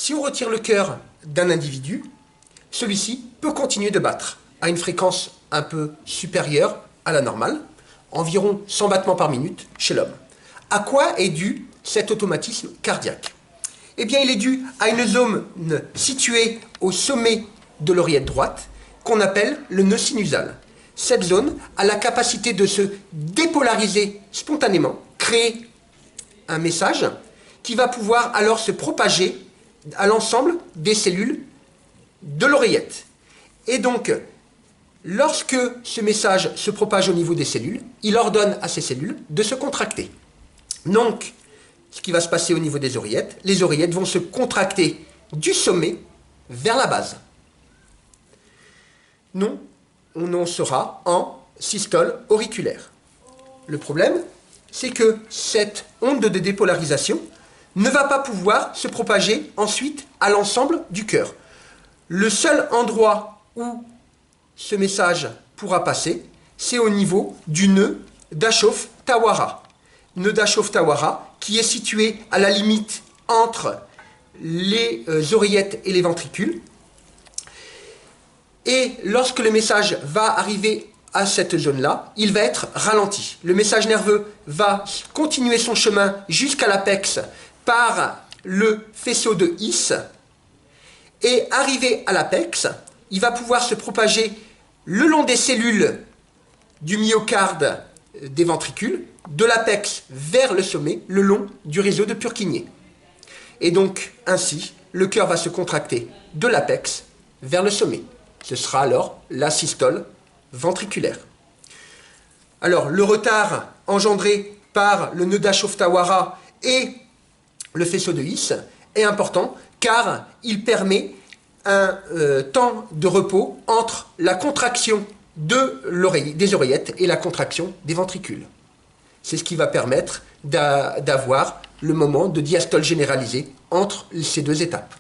Si on retire le cœur d'un individu, celui-ci peut continuer de battre à une fréquence un peu supérieure à la normale, environ 100 battements par minute chez l'homme. À quoi est dû cet automatisme cardiaque? Eh bien, il est dû à une zone située au sommet de l'oreillette droite qu'on appelle le nœud sinusal. Cette zone a la capacité de se dépolariser spontanément, créer un message qui va pouvoir alors se propager à l'ensemble des cellules de l'oreillette. Et donc, lorsque ce message se propage au niveau des cellules, il ordonne à ces cellules de se contracter. Donc, ce qui va se passer au niveau des oreillettes, les oreillettes vont se contracter du sommet vers la base. Non, on en sera en systole auriculaire. Le problème, c'est que cette onde de dépolarisation ne va pas pouvoir se propager ensuite à l'ensemble du cœur. Le seul endroit où ce message pourra passer, c'est au niveau du nœud d'Aschoff-Tawara. Nœud d'Aschoff-Tawara qui est situé à la limite entre les oreillettes et les ventricules. Et lorsque le message va arriver à cette zone-là, il va être ralenti. Le message nerveux va continuer son chemin jusqu'à l'apex par le faisceau de His. Et arrivé à l'apex, il va pouvoir se propager le long des cellules du myocarde des ventricules, de l'apex vers le sommet, le long du réseau de Purkinje. Et donc, ainsi, le cœur va se contracter de l'apex vers le sommet. Ce sera alors la systole ventriculaire. Alors, le retard engendré par le nœud d'Aschoff-Tawara et le faisceau de His est important car il permet un temps de repos entre la contraction des oreillettes et la contraction des ventricules. C'est ce qui va permettre d'avoir le moment de diastole généralisée entre ces deux étapes.